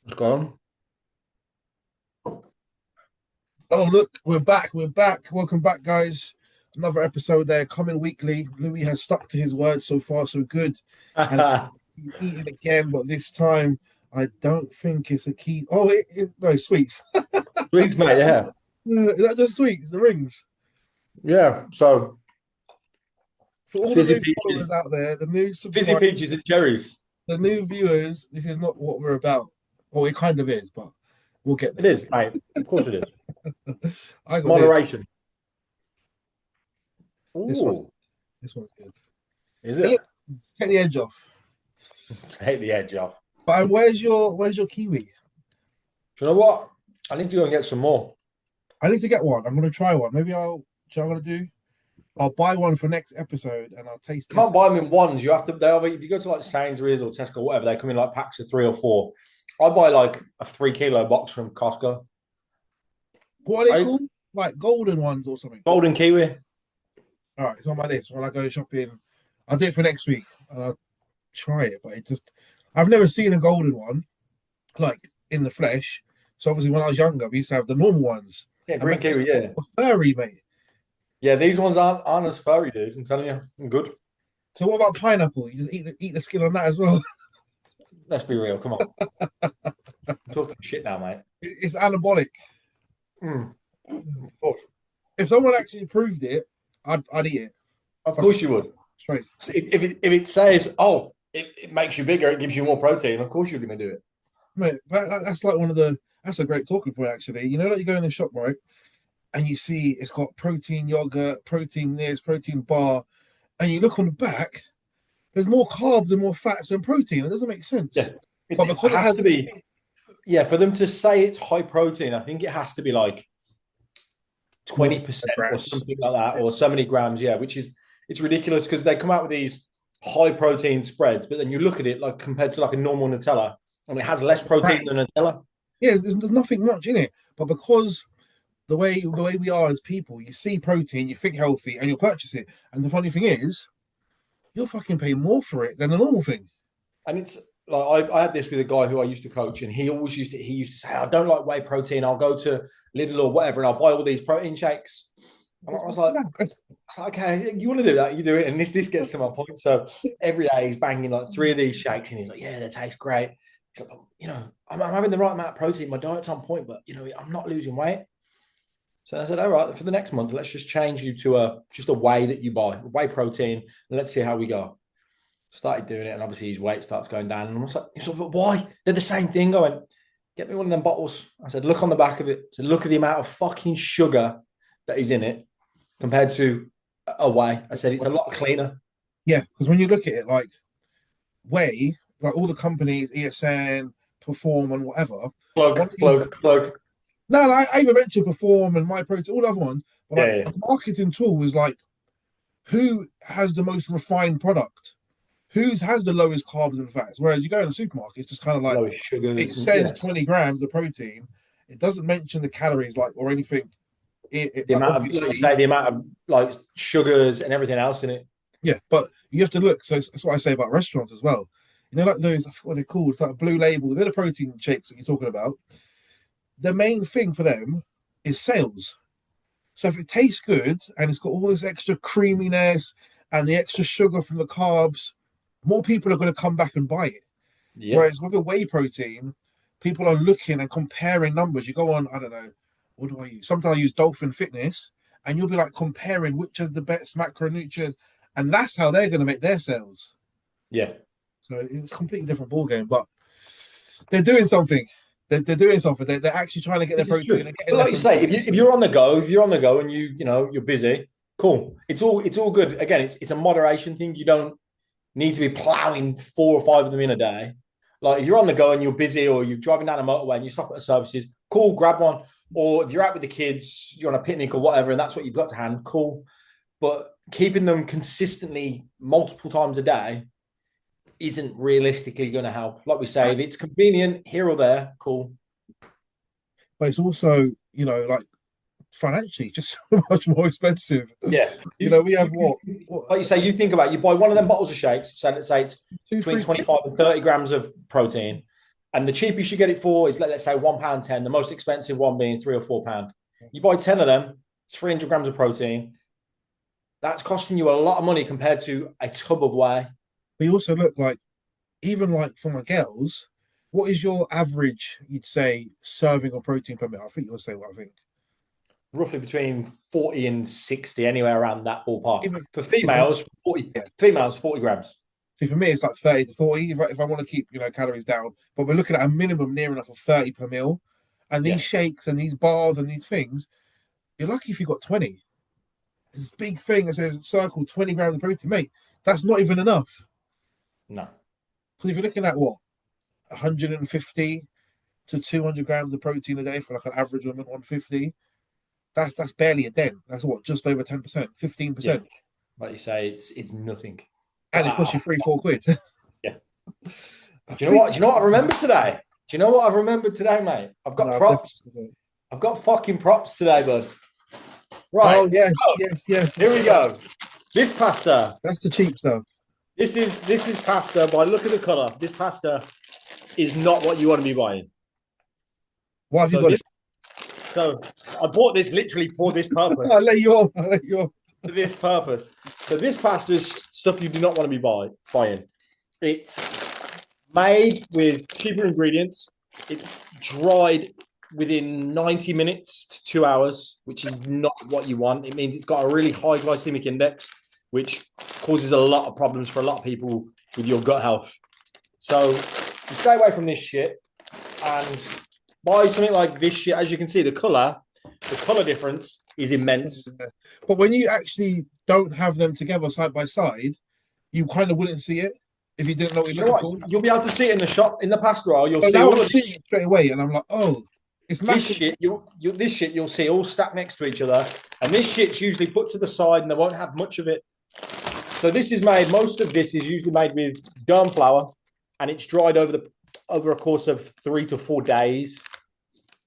It's gone. Oh, look, we're back. We're back. Welcome back, guys. Another episode there coming weekly. Louis has stuck to his word so far, so good. And he's eating again, but this time I don't think it's a key. Oh, no, sweets. Rings, mate, yeah. Is that just sweets? The rings. Yeah. So For all the fizzy new followers peaches, out there, the new fizzy subscribers, peaches and cherries. the new viewers, this is not what we're about. Well, it kind of is, but we'll get It there. is, mate. Of course it is. I got this. Moderation. This one's Ooh, this one's good. is It it? look, take the edge off. Take the edge off. But where's your kiwi? Do you know what? I need to go and get some more. I need to get one. I'm gonna try one. Maybe I'm gonna do. I'll buy one for next episode and I'll taste You test can't it. buy them in ones. You have to. They are, if you go to like Sainsbury's or Tesco, or whatever, they come in like packs of 3 or 4. I buy like a 3 kilo box from Costco. What are they I called? Like golden ones or something. golden kiwi. All right, it's on my list. When I go shopping, I'll do it for next week and I'll try it. But I've never seen a golden one like in the flesh. So obviously, when I was younger, we used to have the normal ones. Yeah, And green mate, kiwi. Yeah, furry, mate. yeah. These ones aren't as furry, dude. I'm telling you, I'm good. So what about pineapple? You just eat the skin on that as well. Let's be real. Come on. I'm talking shit now, mate. It's anabolic. Mm, of course. If someone actually proved it, I'd eat it. Of Fuck course you would. straight. So if it says, oh, it makes you bigger, it gives you more protein, of course you're going to do it. Mate, that's like that's a great talking point actually. You know, like you go in the shop, right, and you see it's got protein yogurt, protein this, protein bar, and you look on the back, there's more carbs and more fats than protein. It doesn't make Yeah. sense. But It because it has has to be, yeah, for them to say it's high protein, I think it has to be like more than 20% or grams, something like that, or so many grams, yeah, which is it's ridiculous because they come out with these high protein spreads, but then you look at it like compared to like a normal Nutella, and it has less protein than Nutella. yeah, there's nothing much in it. But because the way we are as people, you see protein, you think healthy, and you'll purchase it. And the funny thing is, you'll fucking pay more for it than the normal thing. And it's like I had this with a guy who I used to coach, and he used to say, I don't like whey protein. I'll go to Lidl or whatever, and I'll buy all these protein shakes. And I was like, okay, you want to do that, you do it. And this gets to my point. So every day he's banging like 3 of these shakes, and he's like, yeah, they taste great. He's like, I'm having the right amount of protein. My diet's on point, but I'm not losing weight. So I said, all right, for the next month, let's just change you to just a whey that you buy, whey protein, and let's see how we go. Started doing it, and obviously his weight starts going down. And I was like, but why? They're the same thing. I went, get me one of them bottles. I said, look on the back of it. So look at the amount of fucking sugar that is in it compared to a whey. I said, it's a lot cleaner. Yeah, because when you look at it, like whey, like all the companies, ESN, Perform, and whatever. Plug, plug, plug. No, I even mentioned Perform and My Protein, all the other ones. But like Yeah, the marketing tool is like, who has the most refined product? Who has the lowest carbs and fats? Whereas you go in the supermarket, it's just kind of like low it sugars. And, says yeah, 20 grams of protein. It doesn't mention the calories, like or anything. the Like amount of, like you obviously, say, the amount of like sugars and everything else in it. yeah, but you have to look. So that's what I say about restaurants as well. You know, like those, I forgot what they're called. It's like blue label. They're the protein shakes that you're talking about. The main thing for them is sales. So if it tastes good and it's got all this extra creaminess and the extra sugar from the carbs, more people are going to come back and buy it. Yeah, Whereas with the whey protein, people are looking and comparing numbers. You go on, I don't know, what do I use? Sometimes I use Dolphin Fitness, and you'll be like comparing which has the best macronutrients, and that's how they're going to make their sales. yeah. So it's a completely different ball game, but they're doing something. They're doing something. They're actually trying to get their This is protein true. and getting But their like you say, protein. if you're on the go, and you're busy, cool. It's all good. Again, it's a moderation thing. You don't need to be plowing 4 or 5 of them in a day. Like if you're on the go and you're busy, or you're driving down a motorway and you stop at the services, cool, grab one. Or if you're out with the kids, you're on a picnic or whatever, and that's what you've got to hand, cool. But keeping them consistently multiple times a day isn't realistically going to help. Like we say, if it's convenient here or there, cool. But it's also, like financially just so much more expensive. Yeah. We have what Like you say, you think about it, you buy one of them bottles of shakes, so let's say it's two, between three quid? 25 and 30 grams of protein. And the cheapest you get it for is, let's say, £1.10, the most expensive one being £3 or £4. You buy 10 of them, it's 300 grams of protein. That's costing you a lot of money compared to a tub of whey. We also look like, even like for my girls, what is your average, you'd say, serving of protein per meal? I think you'll say what I think. Roughly between 40 and 60, anywhere around that ballpark. Even For see, for me, females, 40 yeah. females, 40 grams. See, for me, it's like 30 to 40 if I want to keep, calories down. But we're looking at a minimum near enough of 30 per meal. And these Yeah. shakes and these bars and these things, you're lucky if you got 20. This big thing that says circle 20 grams of protein, mate. That's not even enough. No. Because if you're looking at what, 150 to 200 grams of protein a day for like an average woman, 150, that's barely a dent. That's what, just over 10%, 15%. Yeah. Like you say, it's nothing. And it costs you 3-4 quid. Yeah. I Do you know what? think Do you know what I remembered today? Do you know what I've remembered today, mate? I've got no, props. I've got fucking props today, bud. Right. Oh yes, So, yes. here we go. This pasta. That's the cheap stuff. This is pasta. By look at the color, this pasta is not what you want to be buying. Why have you So got this, it? so I bought this literally for this purpose. I'll let you off. I'll let you off. For this purpose. So this pasta is stuff you do not want to be buying. It's made with cheaper ingredients. It's dried within 90 minutes to 2 hours, which is not what you want. It means it's got a really high glycemic index, which causes a lot of problems for a lot of people with your gut health. So you stay away from this shit and buy something like this shit. As you can see, the color difference is immense. But when you actually don't have them together side by side, you kind of wouldn't see it if you didn't know what you're looking for. You'll be able to see it in the shop, in the pasta aisle. You'll So see now all I'm of this seeing it straight away, and I'm like, oh, it's this massive. shit. This shit you'll see all stacked next to each other, and this shit's usually put to the side, and they won't have much of it. So this is made. Most of this is usually made with germ flour, and it's dried over a course of 3 to 4 days.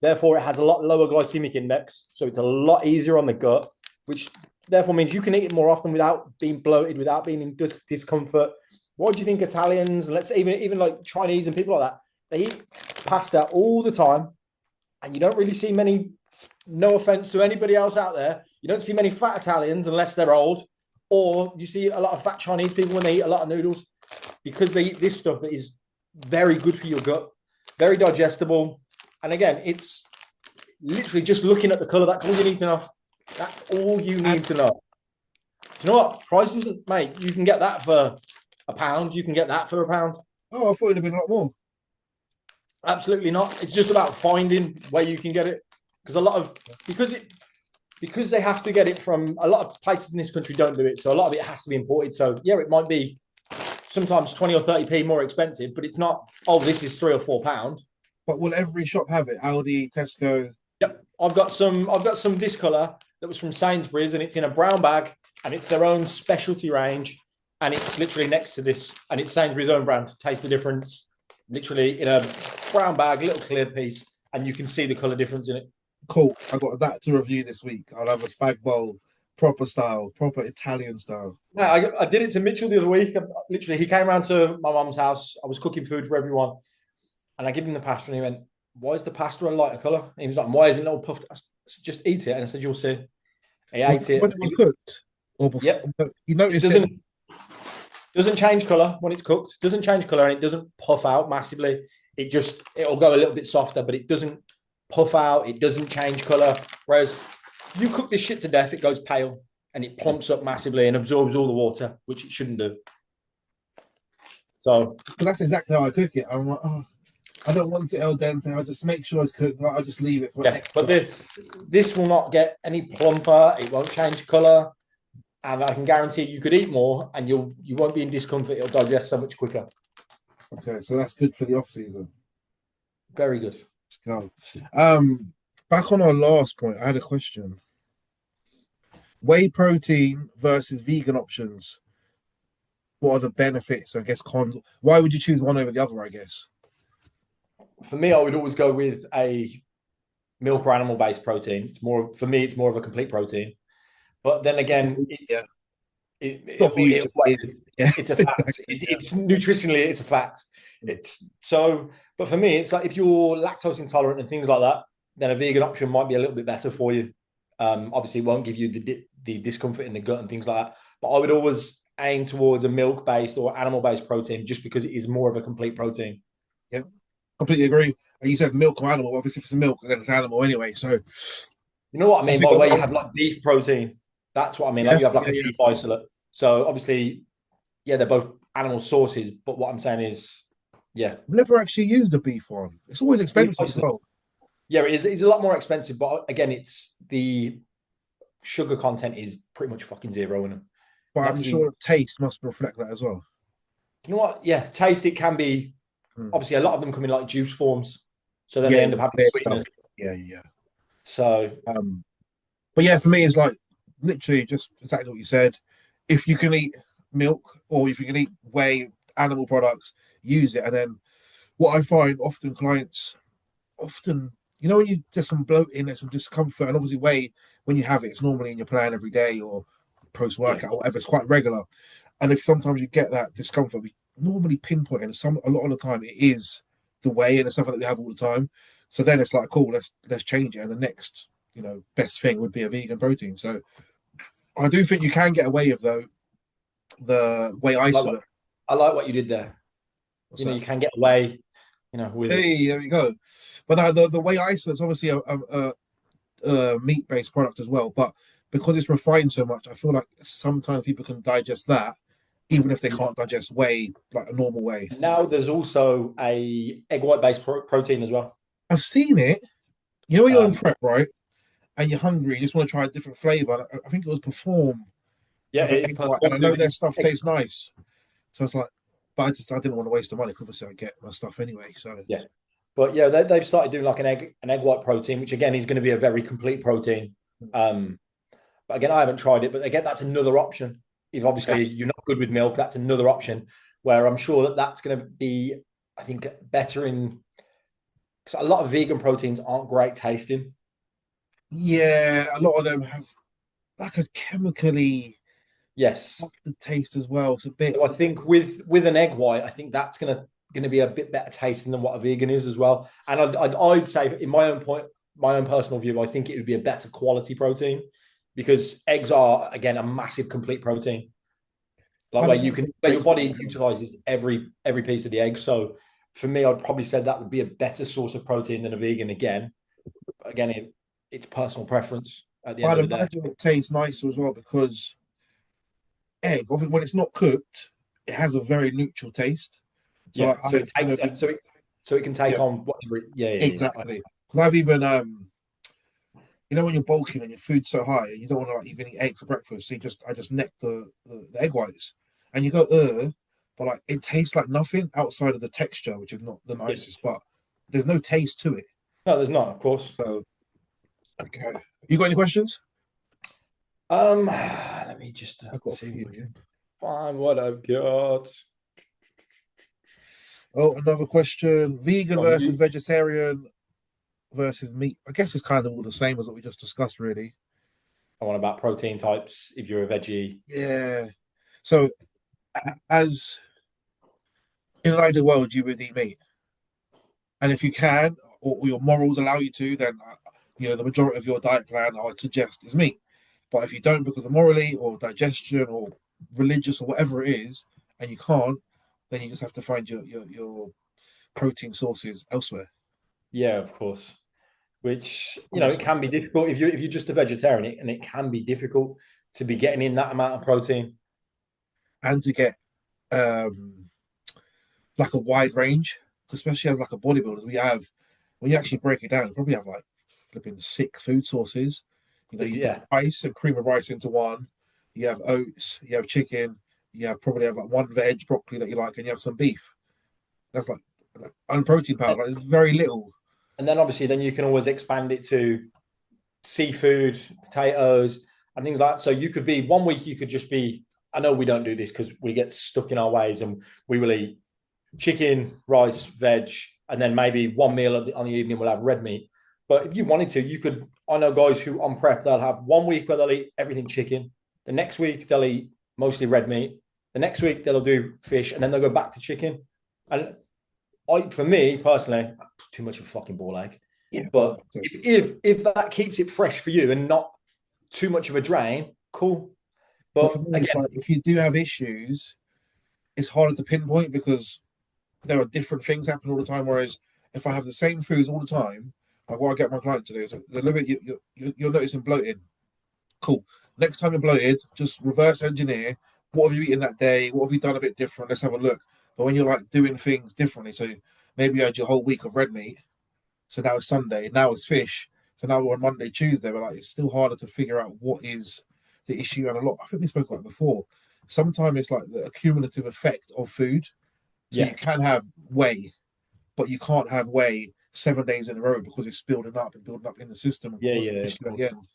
Therefore, it has a lot lower glycemic index, so it's a lot easier on the gut, which therefore means you can eat it more often without being bloated, without being in discomfort. What do you think Italians, let's say even like Chinese and people like that, they eat pasta all the time, and you don't really see many, no offense to anybody else out there, you don't see many fat Italians unless they're old, or you see a lot of fat Chinese people when they eat a lot of noodles, because they eat this stuff that is very good for your gut, very digestible. And again, it's literally just looking at the color. That's all you need to know. That's all you need to know. Do you know what? Prices, mate, you can get that for £1. You can get that for £1. Oh, I thought it'd have been a lot more. Absolutely not. It's just about finding where you can get it. Because they have to get it from a lot of places in this country don't do it. So a lot of it has to be imported. So yeah, it might be sometimes 20 or 30p more expensive, but it's not, oh, this is £3 or £4. But will every shop have it? Aldi, Tesco? Yep. I've got some this color that was from Sainsbury's, and it's in a brown bag, and it's their own specialty range, and it's literally next to this, and it's Sainsbury's own brand. Taste the difference, literally in a brown bag, little clear piece, and you can see the color difference in it. Cool. I got that to review this week. I'll have a spag bowl, proper style, proper Italian style. Yeah, I did it to Mitchell the other week. Literally, he came around to my mum's house. I was cooking food for everyone, and I give him the pasta, and he went, "Why is the pasta a lighter color?" And he was like, "Why isn't it all puffed?" I said, "Just eat it." And I said, "You'll see." He ate it. When it was cooked, or before, yep. You noticed it doesn't change color when it's cooked. It doesn't change color, and it doesn't puff out massively. It'll go a little bit softer, but it doesn't puff out. It doesn't change color. Whereas you cook this shit to death, it goes pale and it plumps up massively and absorbs all the water, which it shouldn't do. So that's exactly how I cook it. I'm like, oh, I don't want it al dente. I just make sure it's cooked. I just leave it for. Yeah, but this will not get any plumper. It won't change color, and I can guarantee you could eat more, and you won't be in discomfort. It'll digest so much quicker. Okay, so that's good for the off season. Very good. Let's go. Back on our last point, I had a question. Whey protein versus vegan options. What are the benefits? I guess cons. Why would you choose one over the other? I guess. For me, I would always go with a milk or animal-based protein. It's more of a complete protein. But then again, it's a fact. It's nutritionally, it's a fact. It's so But for me, it's like if you're lactose intolerant and things like that, then a vegan option might be a little bit better for you. Obviously, it won't give you the discomfort in the gut and things like that. But I would always aim towards a milk based or animal based protein just because it is more of a complete protein. Yeah, completely agree. And you said milk or animal. Obviously, if it's a milk, then it's animal anyway. So You know what I I mean think by where you have like beef protein. That's what I mean. Like yeah, you have like yeah, a yeah. beef isolate. So obviously, yeah, they're both animal sources. But what I'm saying is, yeah, I've never actually used a beef one. It's always beef expensive as isolate. well. Yeah, it is. It's a lot more expensive. But again, it's the sugar content is pretty much fucking zero in them. But And I'm that's the, sure taste must reflect that as well. you know what? Yeah, taste it can be. Hmm. Obviously, a lot of them come in like juice forms. So then Yeah, they end up having clear stuff. sweeteners. Yeah, yeah. So Um, but yeah, for me, it's like literally just exactly what you said. If you can eat milk or if you can eat whey animal products, use it. And then what I find often clients often, when you there's some bloating, there's some discomfort, and obviously whey when you have it, it's normally in your plan every day or post yeah, workout or whatever. It's quite regular. And if sometimes you get that discomfort, we normally pinpoint, and a lot of the time it is the whey and the stuff that we have all the time. So then it's like, cool, let's change it. And the next, best thing would be a vegan protein. So I do think you can get away with though the whey like what isolate. I like what you did there. What's You know, that? you can get away, with it. Hey, there we go. But the whey isolate is obviously a meat based product as well. But because it's refined so much, I feel like sometimes people can digest that, even if they Yeah. can't digest whey like a normal whey. And now there's also a egg white based protein as well. I've seen it. When you're in Um, prep, right, and you're hungry, you just want to try a different flavor. I think it was Perform yeah, with an it egg white, and I performed know with their stuff egg. tastes nice. So it's like, but I didn't want to waste the money because obviously I get my stuff anyway. So Yeah, but yeah, they've started doing like an egg white protein, which again is going to be a very complete protein. Um, but again, I haven't tried it, but again, that's another option. If yeah, obviously you're not good with milk, that's another option where I'm sure that that's going to be, I think, better in. Because a lot of vegan proteins aren't great tasting. yeah, a lot of them have like a chemically Yes, taste as well. It's a bit, so I think with an egg white, I think that's gonna be a bit better tasting than what a vegan is as well. And I'd say, in my own personal view, I think it would be a better quality protein because eggs are again a massive complete protein, like I where don't you know, can where your body utilizes every piece of the egg. So for me, I'd probably say that would be a better source of protein than a vegan again. But again, it's personal preference at the end I'd of the day. imagine it tastes nicer as well because egg, obviously, when it's not cooked, it has a very neutral taste. So Yeah, like so it I've, takes so it can take yeah, on whatever. Yeah. exactly. Because I've even, when you're bulking and your food's so high and you don't want to like even eat egg for breakfast, so I just neck the egg whites, and you go, but like it tastes like nothing outside of the texture, which is not the Yeah. nicest, but there's no taste to it. No, there's not, of course. So okay, you got any questions? Let me just I've got a see if few I here. can find what I've got. Oh, another question: vegan From versus you. vegetarian versus meat. I guess it's kind of all the same as what we just discussed, really. I want about protein types. If you're a veggie, Yeah. So, as in an ideal world, you would eat meat, and if you can, or your morals allow you to, then the majority of your diet plan, I would suggest, is meat. But if you don't, because of morally or digestion or religious or whatever it is, and you can't, then you just have to find your protein sources elsewhere. yeah, of course. Which it Honestly, can be difficult if you're just a vegetarian, and it can be difficult to be getting in that amount of protein. and to get um like a wide range, especially as like a bodybuilder, we have when you actually break it down, you probably have like flipping 6 food sources. You put Yeah, rice and cream of rice into one. You have oats. You have chicken. You have probably have like one veg, broccoli that you like, and you have some beef. That's like unprotein powder. Like, it's very little. and then obviously then you can always expand it to seafood, potatoes, and things like that. So you could be one week, you could just be. I know we don't do this because we get stuck in our ways, and we will eat chicken, rice, veg, and then maybe one meal on the evening we'll have red meat. But if you wanted to, you could. I know guys who on prep they'll have one week where they'll eat everything chicken. The next week they'll eat mostly red meat. The next week they'll do fish, and then they'll go back to chicken. And for me personally, too much of a fucking ball ache. Yeah. But if that keeps it fresh for you and not too much of a drain, cool. But for But me, it's again, like if you do have issues, it's harder to pinpoint because there are different things happening all the time. Whereas if I have the same foods all the time, like what I get my client to do is a little bit you're noticing bloating. Cool. Next time you're bloated, just reverse engineer what have you eaten that day, what have you done a bit different. Let's have a look. But when you're like doing things differently, so maybe you had your whole week of red meat, so now it's Sunday, now it's fish, so now we're on Monday, Tuesday. But like it's still harder to figure out what is the issue. And a lot, I think we spoke about it before. Sometimes it's like the accumulative effect of food. So you yeah, can have whey, but you can't have whey 7 days in a row because it's building up in the system and yeah, causing yeah, an of issue at the course. end.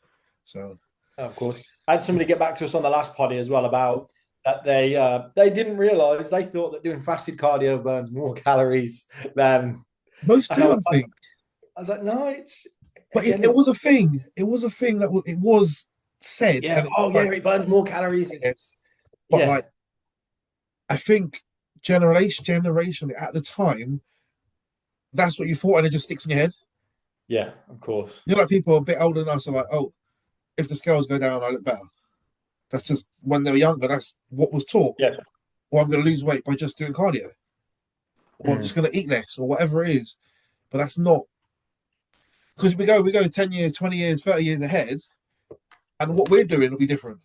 So Of course. I had somebody get back to us on the last potty as well about that they didn't realize they thought that doing fasted cardio burns more calories than most and I do, was I like, think. no, it's But again, it it's was a thing. It was a thing that it was said, yeah, and it's oh yeah, like it burns more calories. yes. But Yeah, like I think generation at the time, that's what you thought, and it just sticks in your head. yeah, of course. You know, like people a bit older than us are like, oh, if the scales go down, I look better. That's just when they were younger. That's what was taught. Yeah. Or I'm going to lose weight by just doing cardio, or I'm just Mm. going to eat less, or whatever it is. But that's not because we go 10 years, 20 years, 30 years ahead, and what we're doing will be different.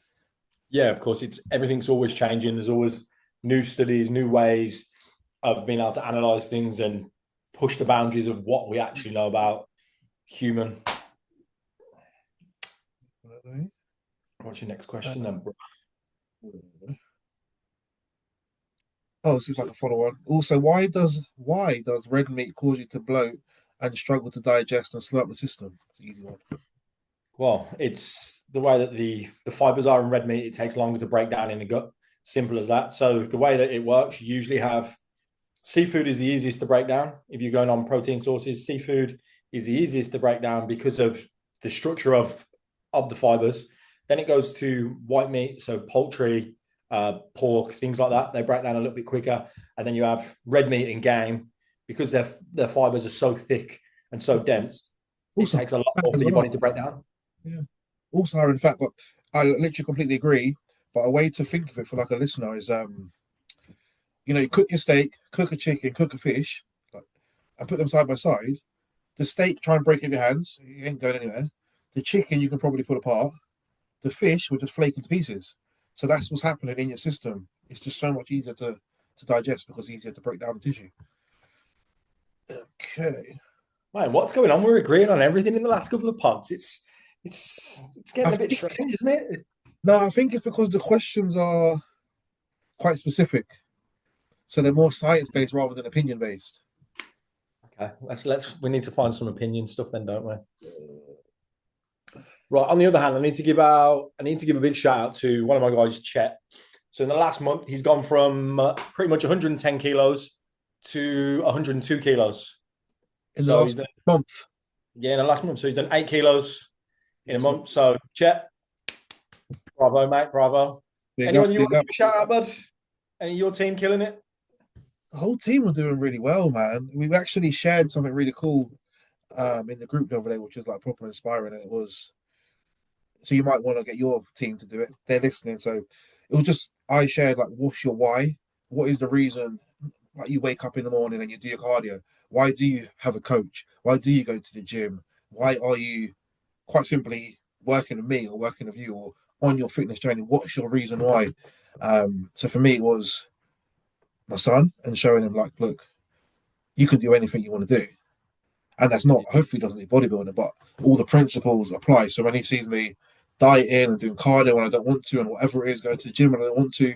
Yeah, of course. It's everything's always changing. There's always new studies, new ways of being able to analyze things and push the boundaries of what we actually know about human. What's your next question then, bro? Oh, this is like a follow on. Also, why does red meat cause you to bloat and struggle to digest and slow up the system? It's an easy one. Well, it's the way that the fibers are in red meat. It takes longer to break down in the gut. Simple as that. So the way that it works, you usually have seafood is the easiest to break down. If you're going on protein sources, seafood is the easiest to break down because of the structure of the fibers. Then it goes to white meat, so poultry, pork, things like that. They break down a little bit quicker. And then you have red meat and game because their fibers are so thick and so dense. It Also, takes a lot fat more as for your well. body to break down. Yeah. Also higher in fat, but I literally completely agree. But a way to think of it for like a listener is you cook your steak, cook a chicken, cook a fish, like, and put them side by side. The steak, try and break it in your hands. You ain't going anywhere. The chicken you can probably put apart. The fish will just flake into pieces. So that's what's happening in your system. It's just so much easier to digest because it's easier to break down the tissue. Okay. Man, what's going on? We're agreeing on everything in the last couple of pods. It's I getting a bit think strange, isn't it? no, I think it's because the questions are quite specific. So they're more science based rather than opinion based. Okay, let's we need to find some opinion stuff then, don't we? Right. On the other hand, I need to give a big shout out to one of my guys, Chet. So in the last month, he's gone from pretty much 110 kilos to 102 kilos. In the So he's last done month. yeah in the last month. So he's done 8 kilos in a Excellent. month. So Chet, bravo, mate, bravo. Big up, Anyone you big want to up. give a shout out, bud? Any of your team killing it? The whole team are doing really well, man. We've actually shared something really cool in the group the other day, which was like proper inspiring. And it was so you might want to get your team to do it. They're listening. So it was just I shared like what's your why? What is the reason like you wake up in the morning and you do your cardio? Why do you have a coach? Why do you go to the gym? Why are you quite simply working with me or working with you or on your fitness journey? What's your reason why? So for me, it was my son and showing him like, look, you can do anything you want to do. And that's not, hopefully, doesn't do bodybuilding, but all the principles apply. So when he sees me dieting and doing cardio when I don't want to, and whatever it is, going to the gym when I don't want to,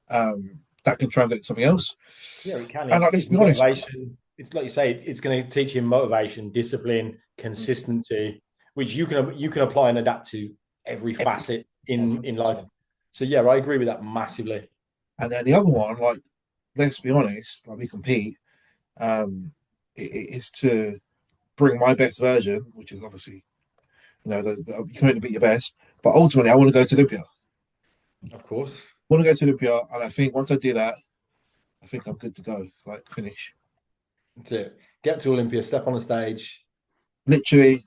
that can translate to something else. Yeah, it can. And like, let's It's be honest, motivation. It's like you say, it's going to teach him motivation, discipline, consistency, which you can apply and adapt to every facet in life. 100%. So yeah, I agree with that massively. And then the other one, like, let's be honest, like we compete, um, it is to bring my best version, which is obviously, you can only beat your best. But ultimately, I want to go to Olympia. Of course. I want to go to Olympia, and I think once I do that, I think I'm good to go. Like finish. That's it. Get to Olympia, step on the stage. Literally,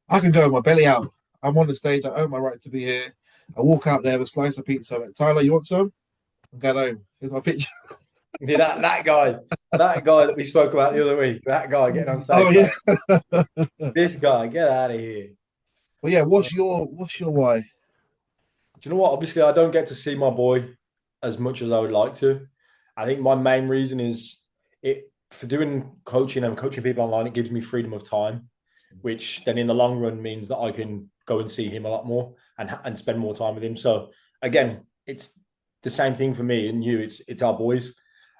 I can go with my belly out. I'm on the stage. I own my right to be here. I walk out there with a slice of pizza. I'm like, Tyler, you want some? I'm going home. Here's my picture. Yeah, that guy that we spoke about the other week, that guy getting on Oh stage yeah. saying, "This guy, get out of here." Well, yeah. Do What's your why? you know what? Obviously, I don't get to see my boy as much as I would like to. I think my main reason is it for doing coaching and coaching people online. It gives me freedom of time, which then in the long run means that I can go and see him a lot more and spend more time with him. So again, it's the same thing for me and you. It's our boys.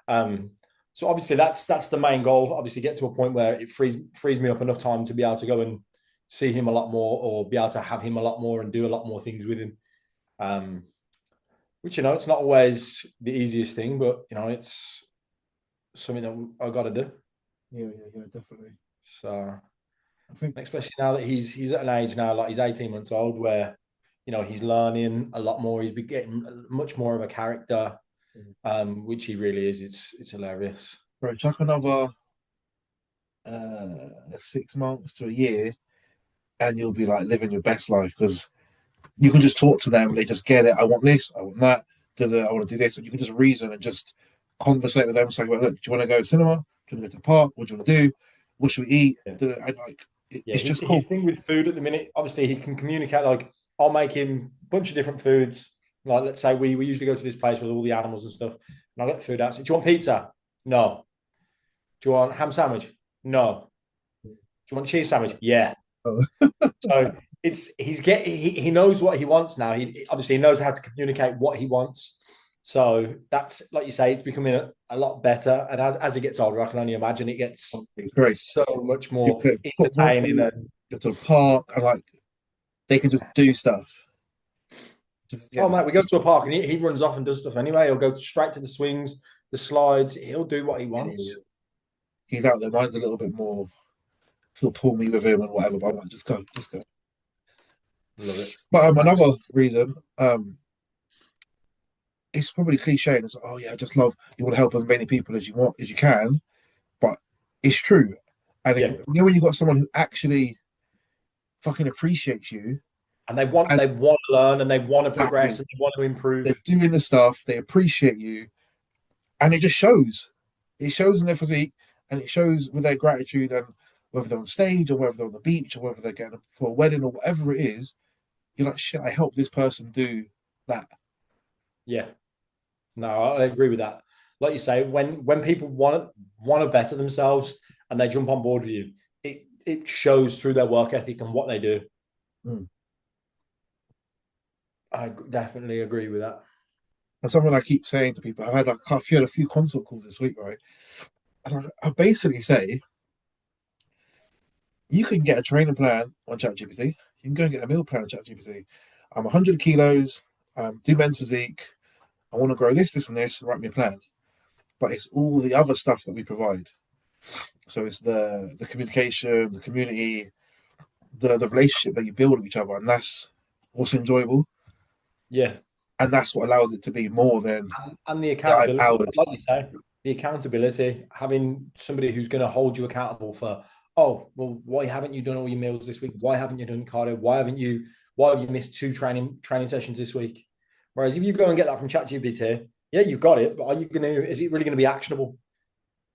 Um, so obviously that's the main goal. Obviously, get to a point where it frees me up enough time to be able to go and see him a lot more, or be able to have him a lot more and do a lot more things with him. Um, which it's not always the easiest thing, but it's something that I got to do. Yeah, definitely. So I think especially now that he's at an age now, like he's 18 months old, where he's learning a lot more. He's been getting much more of a character, which he really is. It's hilarious. bro, chuck another 6 months to a year, and you'll be like living your best life because you can just talk to them and they just get it. I want this, I want that, I want to do this, and you can just reason and just conversate with them. Say, well, look, do you want to go to cinema? Do you want to go to the park? What do you want to do? What should we eat? Yeah. And like, Yeah, it's his just cool. his thing with food at the minute, obviously he can communicate. Like I'll make him a bunch of different foods. Like let's say we usually go to this place with all the animals and stuff, and I'll get the food out. So, do you want pizza? No. Do you want ham sandwich? No. Do you want cheese sandwich? Yeah. Oh, So he knows what he wants now. He obviously knows how to communicate what he wants. So that's like you say, it's becoming a lot better. And as he gets older, I can only imagine it it's great. gets so much You more play football, entertaining. And go to the park, and like they can just do stuff. Just oh yeah, mate, we go to a park and he runs off and does stuff anyway. He'll go straight to the swings, the slides. He'll do what he yeah. wants. He's out there. Mine's a little bit more. He'll pull me with him and whatever. But I'm like, just go, just go. Love it. But another reason, it's probably cliche, and it's like, oh yeah, I just love you want to help as many people as you want as you can, but it's true. And if Yeah. you know when you got someone who actually fucking appreciates you, And they want and to learn and they want to exactly progress and they want to they're improve. doing the stuff, they appreciate you, and it just shows. It shows in their physique, and it shows with their gratitude, and whether they're on stage or whether they're on the beach or whether they're getting for a wedding or whatever it is, you're like, shit, I helped this person do that. Yeah. No, I agree with that. Like you say, when people want to better themselves and they jump on board with you, it shows through their work ethic and what they do. Mm. I definitely agree with that. And something I keep saying to people, had a few consult calls this week, right? And I basically say, you can get a training plan on ChatGPT. You can go and get a meal plan on ChatGPT. I'm 100 kilos, do men's physique. I want to grow this, and this. Write me a plan. But it's all the other stuff that we provide. So it's the communication, the community, the relationship that you build with each other, and that's what's enjoyable, Yeah. and that's what allows it to be more than And the AI accountability, powered. like you say, the accountability, having somebody who's going to hold you accountable for, oh, well, why haven't you done all your meals this week? Why haven't you done cardio? Why have you missed two training sessions this week? Whereas if you go and get that from ChatGPT, yeah, you've got it, but is it really going to be actionable?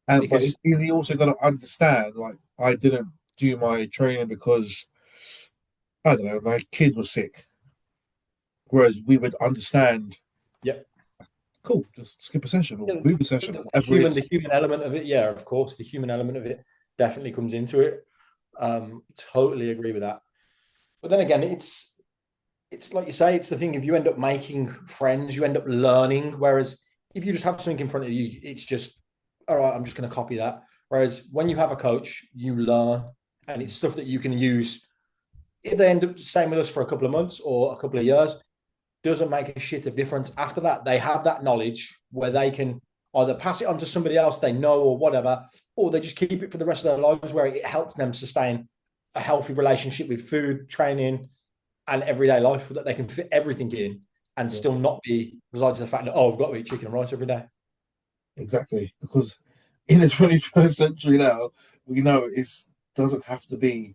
But Because you also got to understand, like, I didn't do my training because I don't know, my kid was sick. Whereas we would understand, yeah, cool, just skip a session or yeah, move a session or whatever it the is. human element of it, yeah, of course, the human element of it definitely comes into it. Totally agree with that. But then again, it's like you say, it's the thing. If you end up making friends, you end up learning. Whereas if you just have something in front of you, it's just all right. I'm just going to copy that. Whereas when you have a coach, you learn, and it's stuff that you can use. If they end up staying with us for a couple of months or a couple of years, doesn't make a shit of difference. After that, they have that knowledge where they can either pass it on to somebody else they know or whatever, or they just keep it for the rest of their lives where it helps them sustain a healthy relationship with food, training, and everyday life that they can fit everything in and Yeah, still not be resigned to the fact that, oh, I've got to eat chicken and rice every day. exactly. Because in the 21st century now, we know it doesn't have to be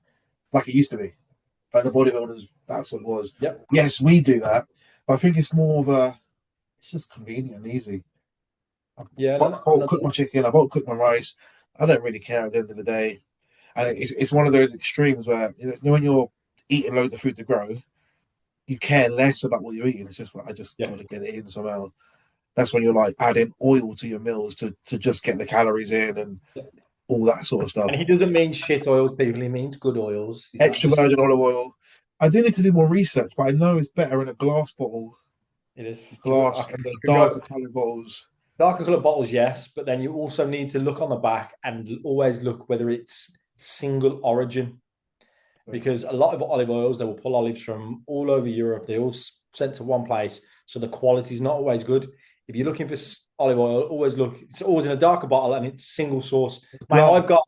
like it used to be. Like the bodybuilders, that's what it was. Yep. Yes, we do that, but I think it's more of a, it's just convenient and easy. Yeah, I won't cook my chicken, I won't cook my rice. I don't really care at the end of the day. And it's one of those extremes where, when you're eating loads of food to grow, you care less about what you're eating. It's just like, I just yeah. got to get it in somehow. That's when you're like adding oil to your meals to just get the calories in and all that sort of And stuff. he doesn't mean shit oils, people. He means good oils. He's not Extra just. virgin olive oil. I do need to do more research, but I know it's better in a glass bottle, It is. I glass, and the could darker go coloured bottles. darker colored bottles, yes, but then you also need to look on the back and always look whether it's single origin, because a lot of olive oils, they will pull olives from all over Europe. They all sent to one place, so the quality is not always good. If you're looking for olive oil, always look. It's always in a darker bottle and it's single source. Mate, Glass. I've got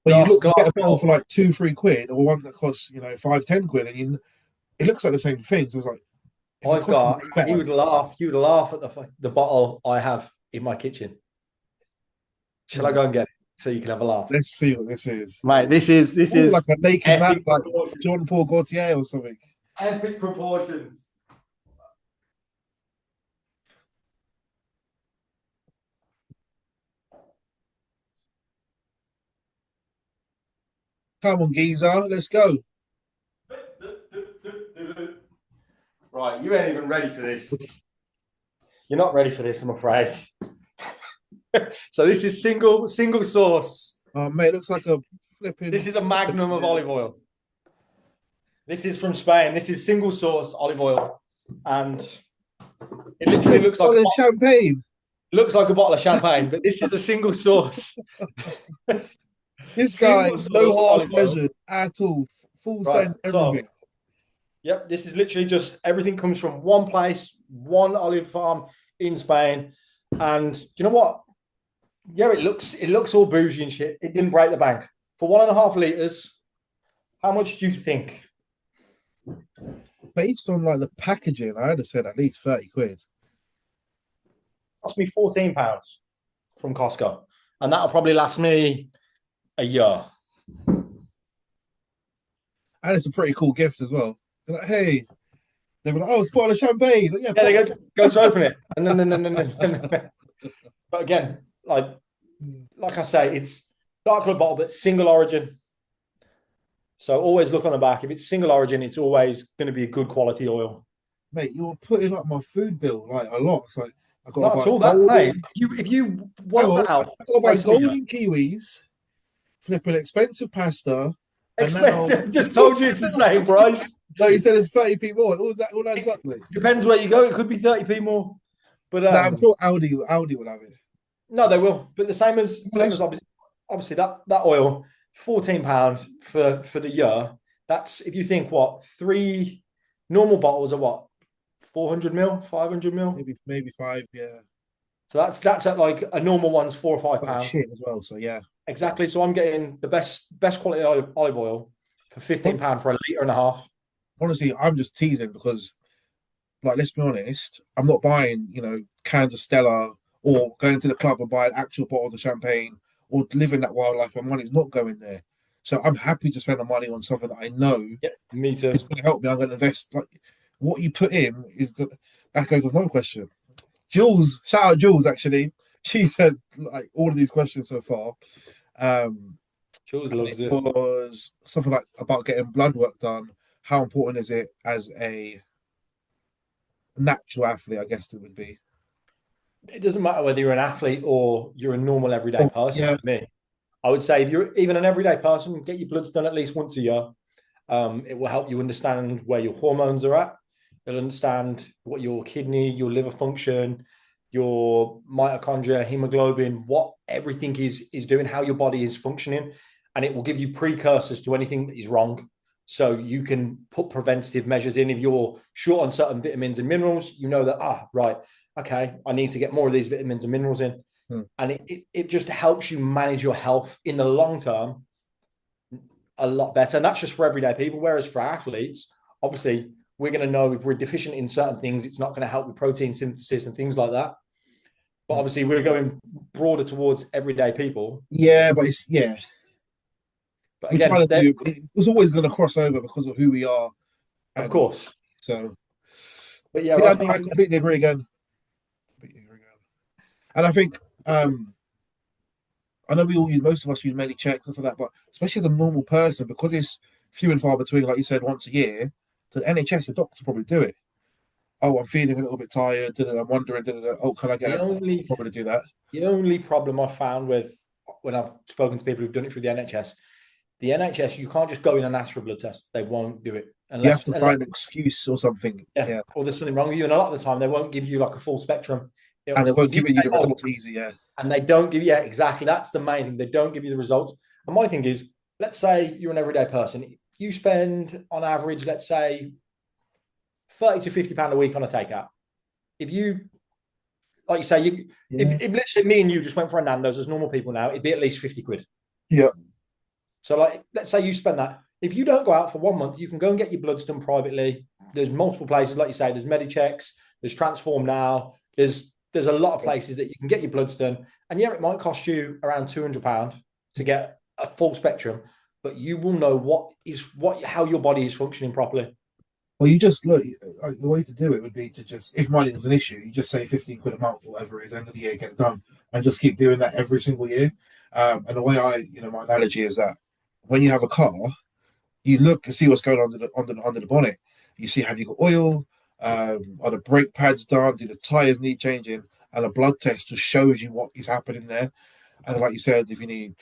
But you look, you glass get a bottle for bottle. like 2-3 quid, or one that costs 5-10 quid, and it looks like the same thing. So it's like, if it I've costs got. much He better, would laugh. He would laugh at the bottle I have in my kitchen. what Shall I is it? go and get it so you can have a laugh, Let's see what this is. mate? This Oh, like is a naked man, epic like proportions. John Paul Gaultier or something. Epic proportions. Come on, geezer, let's go. Right, you ain't even ready for this. You're not ready for this, I'm afraid. So this is single source. Oh, mate, looks like This, a flipping. this is a magnum of olive oil. This is from Spain. This is single source olive oil, and it literally looks like Champagne. looks like a bottle of champagne. But this is a single source, This guy, single no source half olive oil. measured at all. Full Right. send everything. So, yep, this is literally just everything comes from one place, one olive farm in Spain. And do you know what? Yeah, it looks all bougie and shit. It didn't break the bank. For 1.5 liters, how much do you think? Based on like the packaging, I'd have said at least 30 quid. Cost me £14 from Costco. And that'll probably last me a year. And it's a pretty cool gift as well. They're like, hey, they were like, oh, it's bottle of champagne. Like, yeah, Yeah, they go to open it. And then. But again, like I say, it's dark colored bottle, but single origin. So always look on the back. If it's single origin, it's always going to be a good quality oil. mate, you're putting up my food bill like a lot. It's like I got to Not at buy all that, mate. golden. If you Hang work on, that out, I got to buy twice a year. golden kiwis, flipping expensive pasta, and now Expensive. Just told you it's the same price. no, you said it's 30p more. All that, all adds up, mate. Depends where you go. It could be 30p more. But Nah, I'm sure Audi will have it. no, they will. But the same as obviously that oil, £14 for the year. That's if you think what, three normal bottles are what, 400 ml, 500 ml. Maybe five, yeah. So that's at like a normal one's £4 or £5. Shit as well. So yeah. Exactly. So I'm getting the best quality olive oil for £15 for a litre and a half. Honestly, I'm just teasing because, like, let's be honest, I'm not buying, cans of Stella or going to the club and buying actual bottles of champagne or living that wildlife. My money's not going there. So I'm happy to spend the money on something that I know Yep, me too. is going to help me. I'm going to invest. Like, what you put in is good. That goes with another question. Jules, shout out Jules, actually. She said, like, all of these questions so far. Jules loves it. Was something like about getting blood work done. How important is it as a natural athlete? I guess it would be. It doesn't matter whether you're an athlete or you're a normal everyday Oh, person. yeah, For me, I would say if you're even an everyday person, get your bloods done at least once a year. It will help you understand where your hormones are at. You'll understand what your kidney, your liver function, your mitochondria, hemoglobin, what everything is doing, how your body is functioning, and it will give you precursors to anything that is wrong. So you can put preventative measures in. If you're short on certain vitamins and minerals, you know that, right, okay, I need to get more of these vitamins and minerals in. And it just helps you manage your health in the long term a lot better. And that's just for everyday people. Whereas for athletes, obviously, we're going to know if we're deficient in certain things, it's not going to help with protein synthesis and things like that. But obviously, we're going broader towards everyday people. Yeah, but it's yeah. But We're trying again, to do. It was always going to cross over because of who we are, of and course. so But yeah, I yeah, no, I think completely agree again. Completely agree again. And I think I know we all use most of us use many checks and for that, but especially as a normal person, because it's few and far between, like you said, once a year, the NHS, the doctors probably do it. Oh, I'm feeling a little bit tired. I'm wondering. Oh, can I get the a only probably do that? the only problem I've found with when I've spoken to people who've done it through the NHS, you can't just go in and ask for a blood test. They won't do it You have to unless find an excuse or something. yeah, Yeah, or there's something wrong with you. And a lot of the time, they won't give you like a full spectrum. and they won't If you give you say, the oh, results easy. Yeah, and they don't give you, yeah, exactly. That's the main thing. They don't give you the results. And my thing is, let's say you're an everyday person. You spend on average, let's say, 30 to £50 a week on a takeout. If you, like you say, yeah, if let's say me and you just went for a Nando's as normal people now, it'd be at least 50 quid. yeah. So, like, let's say you spend that. If you don't go out for 1 month, you can go and get your bloods done privately. There's multiple places, like you say, there's Medichecks, there's Transform Now, there's a lot of places that you can get your bloods done. And yeah, it might cost you around £200 to get a full spectrum, but you will know how your body is functioning properly. Well, you just look. The way to do it would be to just, if money was an issue, you just say 15 quid a month, or whatever it is, end of the year, get it done, and just keep doing that every single year. And the way my analogy is that when you have a car, you look and see what's going on under the bonnet. You see, have you got oil? Are the brake pads done? Do the tires need changing? And a blood test just shows you what is happening there. And like you said, if you need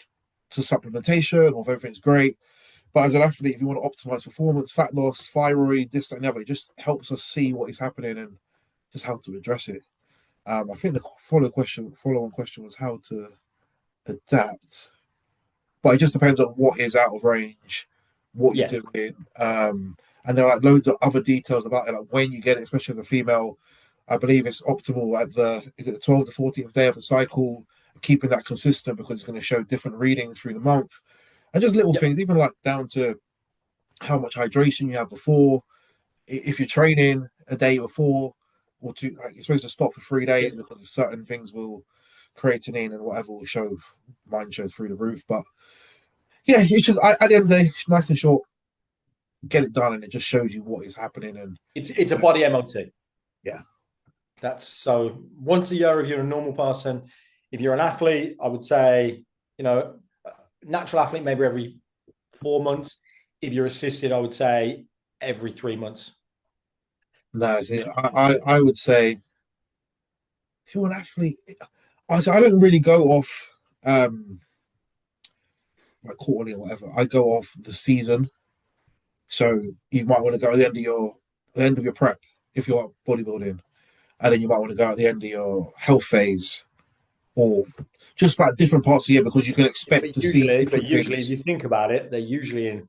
to supplementation or if everything's great. But as an athlete, if you want to optimize performance, fat loss, thyroid, this, that, and the other, it just helps us see what is happening and just how to address it. I think the follow-on question was how to adapt, but it just depends on what is out of range, what Yeah. you're doing, and there are like loads of other details about it, like when you get it, especially as a female. I believe it's optimal at the 12th to 14th day of the cycle, keeping that consistent because it's going to show different readings through the month, and just little Yep. things, even like down to how much hydration you have before. If you're training a day before or two, like you're supposed to stop for 3 days Yep. because certain things will creatinine and whatever will show. Mine shows through the roof, but yeah, it's just at the end of the day, nice and short. Get it done, and it just shows you what is happening. And It's a body MOT. yeah, That's so once a year if you're a normal person. If you're an athlete, I would say, you know, natural athlete maybe every 4 months. If you're assisted, I would say every 3 months. no, I would say if you're an athlete, I don't really go off like quarterly or whatever. I go off the season. So you might want to go at the end of your prep if you're bodybuilding, and then you might want to go at the end of your health phase, or just about different parts of the year because you can expect to see But different usually, if things. you think about it, they're usually in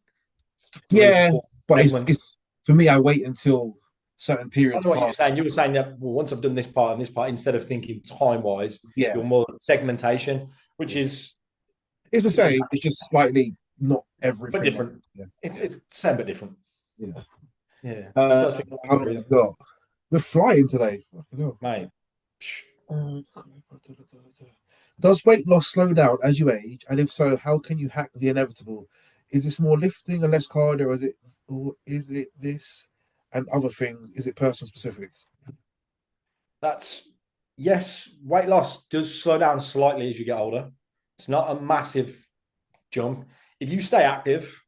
three to Yeah, four but segments. it's for me. I wait until certain I periods know what you're pass. saying. You were saying that well, once I've done this part and this part, instead of thinking time wise, Yeah, you're more segmentation, which yeah. is It's the it's same. It's just slightly not every but 3 months. different. Yeah, It's yeah, it's same but different. yeah. Yeah, it's first thing How long have we got? We're flying today. Fucking hell. mate. Uh, Does weight loss slow down as you age? And if so, how can you hack the inevitable? Is this more lifting and less cardio, or is it this and other things? Is it person specific? That's yes, weight loss does slow down slightly as you get older. It's not a massive jump. If you stay active,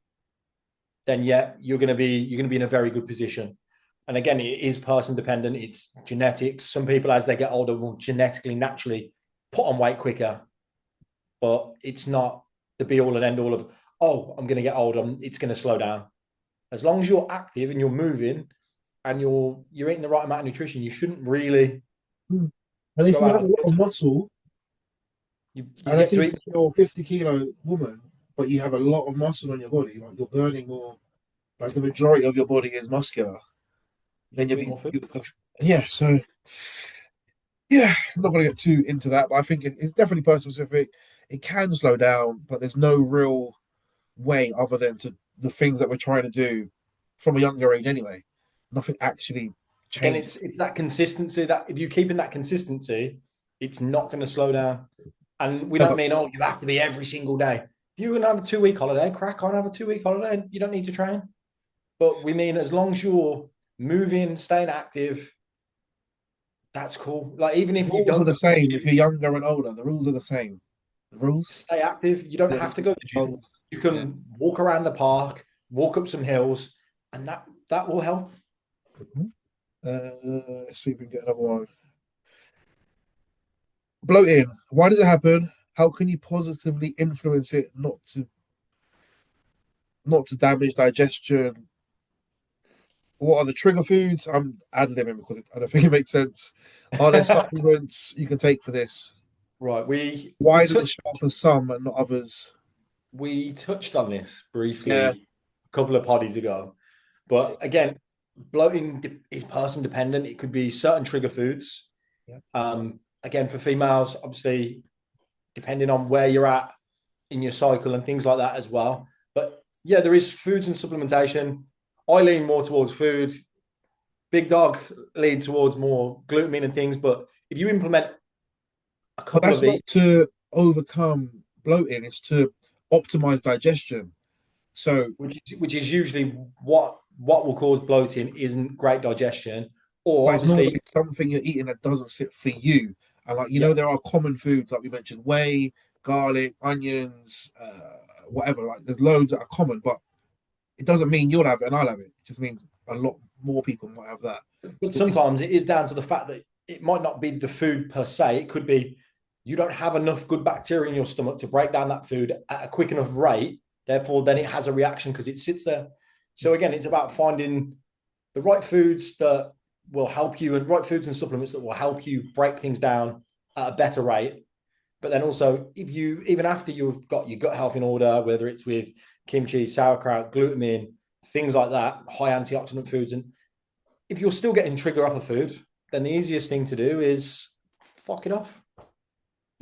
then yeah, you're gonna be in a very good position. And again, it is person dependent. It's genetics. Some people, as they get older, will genetically naturally put on weight quicker, but it's not the be all and end all of oh, I'm gonna get older. It's gonna slow down. As long as you're active and you're moving and you're eating the right amount of nutrition, you shouldn't really Hmm. And if go you have a out. lot of muscle, You and let's get say to eat. you're a 50 kilo woman, but you have a lot of muscle on your body, like you're burning more, like the majority of your body is muscular, You then have you'll to eat more food. yeah. So yeah, I'm not going to get too into that, but I think it's definitely person specific. It can slow down, but there's no real way other than to the things that we're trying to do from a younger age anyway. Nothing actually Again, changes. it's that consistency that if you keep in that consistency, It's not going to slow down. And we No, don't but mean, oh, you have to be every single day. If you're going to have a 2 week holiday, crack on, have a 2 week holiday. You don't need to train. But we mean as long as you're moving, staying active, that's cool. Like even the if you rules are don't the go to the same if gym, you're younger and older. The rules are the same. The rules. stay active. You don't Yeah. have to go to the gym. Goals. You Yeah. can walk around the park, walk up some hills, and that will help. Mhm. Let's see if we can get another one. Bloating. Why does it happen? How can you positively influence it not to damage digestion? What are the trigger foods? I'm ad-libbing because I don't think it makes sense. Are there supplements you can take for this? Right. Why does it show up for some and not others? We touched on this Yeah. briefly a couple of poddies ago. But again, bloating is person dependent. It could be certain trigger foods. Yeah. Again, for females, obviously, depending on where you're at in your cycle and things like that as well. But yeah, there is foods and supplementation. I lean more towards food. Big dog lean towards more glutamine and things. But if you implement a But couple that's of each, not to overcome bloating, it's to optimize digestion. So, which is usually what will cause bloating, isn't great digestion, or but it's normally obviously, something you're eating that doesn't sit for you. And like yeah, there are common foods like we mentioned, whey, garlic, onions, whatever. Like there's loads that are common, but it doesn't mean you'll have it and I'll have it. It just means a lot more people might have that. but So it's sometimes it is down to the fact that it might not be the food per se. It could be you don't have enough good bacteria in your stomach to break down that food at a quick enough rate. Therefore, then it has a reaction because it sits there. So again, it's about finding the right foods that will help you, and right foods and supplements that will help you break things down at a better rate. But then also, if you, even after you've got your gut health in order, whether it's with kimchi, sauerkraut, glutamine, things like that, high antioxidant foods, and if you're still getting trigger off a food, then the easiest thing to do is fuck it off.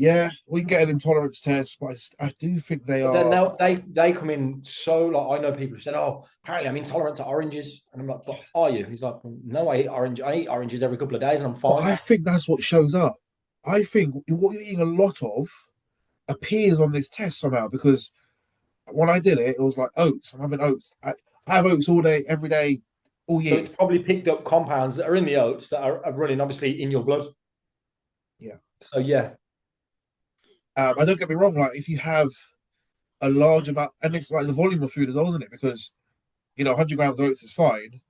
yeah, we can get an intolerance test, but I do think they But then are. they come in so, like, I know people who said, "Oh, apparently I'm intolerant to oranges," and I'm like, "But are you?" He's like, "No, I eat orange. I eat oranges every couple of days, and I'm But fine." I think that's what shows up. I think what you're eating a lot of appears on this test somehow because when I did it, it was like oats. I'm having oats. I have oats all day, every day, all So year. it's probably picked up compounds that are in the oats that are running obviously in your blood. Yeah. So yeah, I don't get me wrong. Like if you have a large amount, and it's like the volume of food as well, isn't it? Because 100 grams of oats is fine.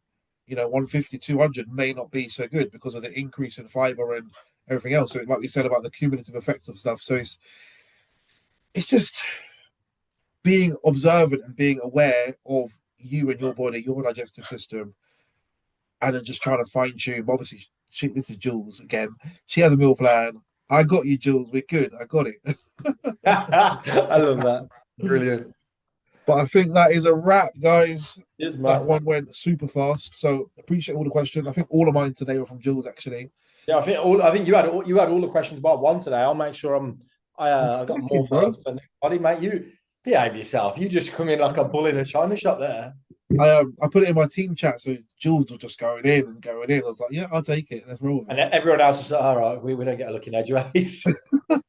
150, 200 may not be so good because of the increase in fiber and everything else. So, like we said about the cumulative effect of stuff. So it's just being observant and being aware of you and your body, your digestive system, and then just trying to fine tune. Obviously, this is Jules again. She has a meal plan. I got you, Jules. We're good. I got it. I love that. Brilliant. But I think that is a wrap, guys. Cheers, That man. one went super fast. So appreciate all the questions. I think all of mine today were from Jules, actually. Yeah, I think you had all the questions about one today. I'll make sure I'm I got more slacking, bro. for everybody, mate. You behave yourself. You just come in like a bull in a china shop there. I put it in my team chat, so Jules was just going in and going in. I was like, yeah, I'll take it. Let's roll with And it. everyone else is like, all right, we don't get a look in edgeways.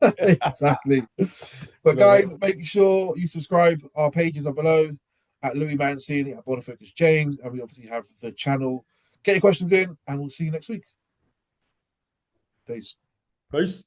Exactly. But Love guys, it. make sure you subscribe. Our pages are below at Louis Mancini, at Bonafocus James, and we obviously have the channel. Get your questions in, and we'll see you next week. Peace. Peace.